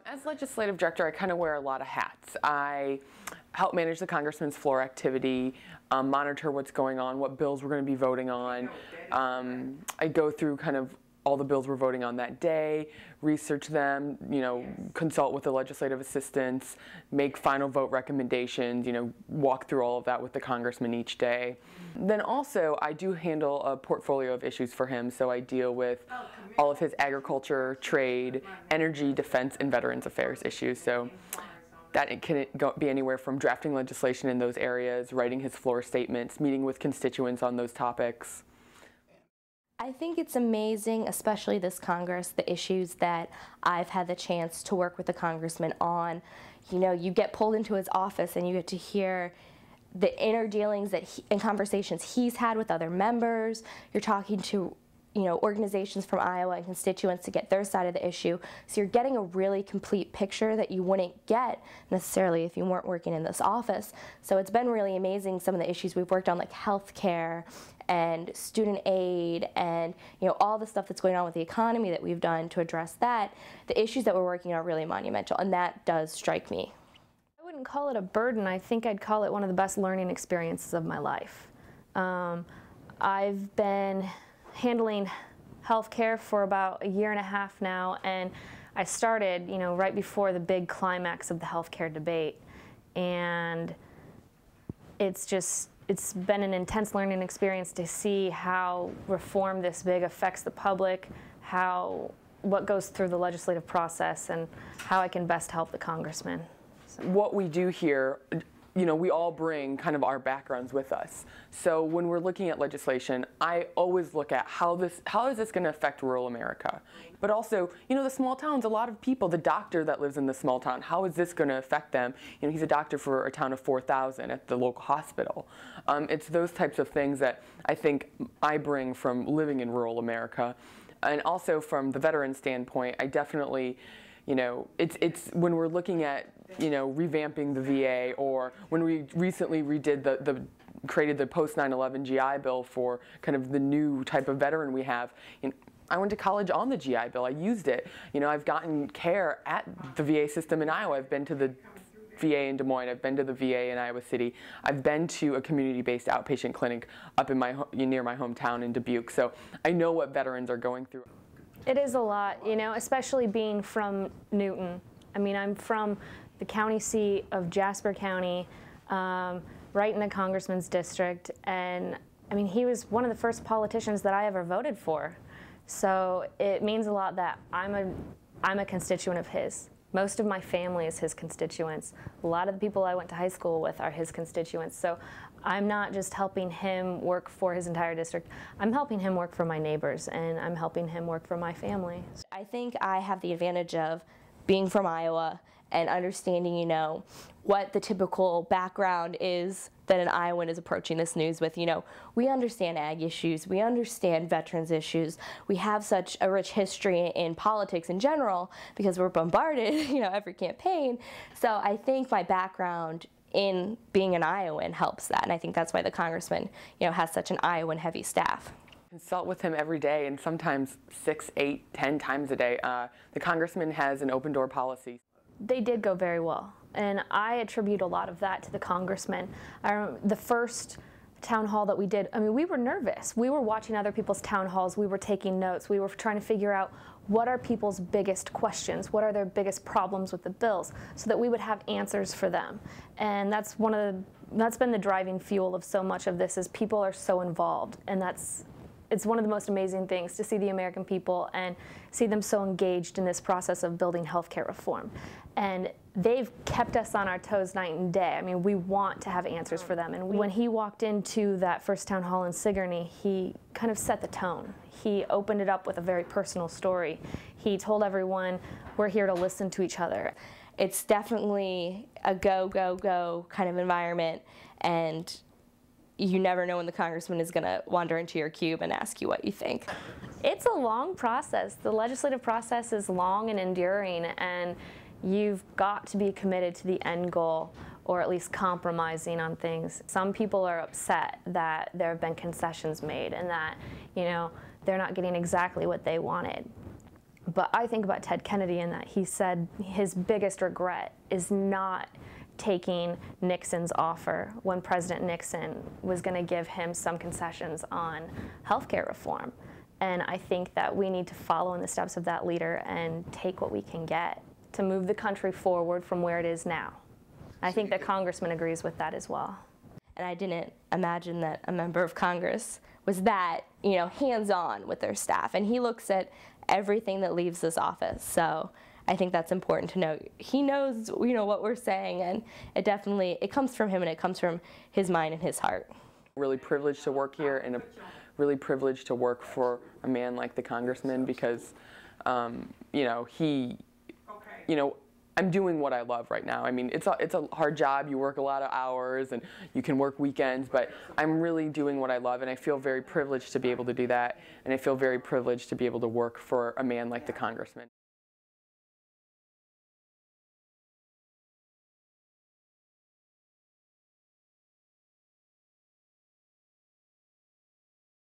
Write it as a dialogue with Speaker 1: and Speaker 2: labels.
Speaker 1: As legislative director, I kind of wear a lot of hats. I help manage the congressman's floor activity, monitor what's going on, what bills we're going to be voting on. I go through kind of all the bills we're voting on that day, research them, consult with the legislative assistants, make final vote recommendations, walk through all of that with the congressman each day. Then also, I do handle a portfolio of issues for him, so I deal with all of his agriculture, trade, energy, defense, and veterans affairs issues. So that can be anywhere from drafting legislation in those areas, writing his floor statements, meeting with constituents on those topics.
Speaker 2: I think it's amazing, especially this Congress, the issues that I've had the chance to work with the congressman on. You get pulled into his office and you get to hear the inner dealings and conversations he's had with other members. You're talking to organizations from Iowa and constituents to get their side of the issue. So you're getting a really complete picture that you wouldn't get necessarily if you weren't working in this office. So it's been really amazing, some of the issues we've worked on, like healthcare and student aid and all the stuff that's going on with the economy that we've done to address that. The issues that we're working on are really monumental, and that does strike me.
Speaker 3: I wouldn't call it a burden. I think I'd call it one of the best learning experiences of my life. I've been handling healthcare for about a year and a half now, and I started, right before the big climax of the healthcare debate, and it's been an intense learning experience to see how reform this big affects the public, what goes through the legislative process, and how I can best help the congressman.
Speaker 1: What we do here, we all bring kind of our backgrounds with us. So when we're looking at legislation, I always look at how is this going to affect rural America? But also, the small towns, a lot of people, the doctor that lives in the small town, how is this going to affect them? He's a doctor for a town of 4,000 at the local hospital. It's those types of things that I think I bring from living in rural America. And also from the veteran standpoint, I definitely, it's when we're looking at, revamping the VA, or when we recently redid created the post 9/11 GI Bill for kind of the new type of veteran we have. I went to college on the GI Bill. I used it. I've gotten care at the VA system in Iowa. I've been to the VA in Des Moines. I've been to the VA in Iowa City. I've been to a community-based outpatient clinic up in near my hometown in Dubuque. So I know what veterans are going through.
Speaker 3: It is a lot, especially being from Newton. I'm from the county seat of Jasper County, right in the congressman's district, and he was one of the first politicians that I ever voted for. So it means a lot that I'm a constituent of his. Most of my family is his constituents. A lot of the people I went to high school with are his constituents. So I'm not just helping him work for his entire district. I'm helping him work for my neighbors, and I'm helping him work for my family.
Speaker 2: I think I have the advantage of being from Iowa and understanding, what the typical background is that an Iowan is approaching this news with. We understand ag issues, we understand veterans issues, we have such a rich history in politics in general because we're bombarded, every campaign. So I think my background in being an Iowan helps that, and I think that's why the congressman, has such an Iowan heavy staff.
Speaker 1: Consult with him every day, and sometimes 6, 8, 10 times a day. The congressman has an open door policy.
Speaker 3: They did go very well, and I attribute a lot of that to the congressman. The first town hall that we did, we were nervous. We were watching other people's town halls, we were taking notes, we were trying to figure out what are people's biggest questions, what are their biggest problems with the bills, so that we would have answers for them. And that's been the driving fuel of so much of this, is people are so involved, and it's one of the most amazing things to see the American people and see them so engaged in this process of building healthcare reform. And they've kept us on our toes night and day. We want to have answers for them. And when he walked into that first town hall in Sigourney, he kind of set the tone. He opened it up with a very personal story. He told everyone, we're here to listen to each other.
Speaker 2: It's definitely a go, go, go kind of environment, and you never know when the congressman is going to wander into your cube and ask you what you think.
Speaker 3: It's a long process. The legislative process is long and enduring, and you've got to be committed to the end goal, or at least compromising on things. Some people are upset that there have been concessions made and that, they're not getting exactly what they wanted. But I think about Ted Kennedy in that he said his biggest regret is not taking Nixon's offer when President Nixon was going to give him some concessions on healthcare reform. And I think that we need to follow in the steps of that leader and take what we can get to move the country forward from where it is now. I think the Congressman agrees with that as well.
Speaker 2: And I didn't imagine that a member of Congress was that, hands-on with their staff. And he looks at everything that leaves this office. So I think that's important to note. He knows, what we're saying, and it comes from him, and it comes from his mind and his heart.
Speaker 1: Really privileged to work here, and really privileged to work for a man like the Congressman, because, I'm doing what I love right now. I mean, it's a hard job. You work a lot of hours, and you can work weekends, but I'm really doing what I love, and I feel very privileged to be able to do that, and I feel very privileged to be able to work for a man like the Congressman.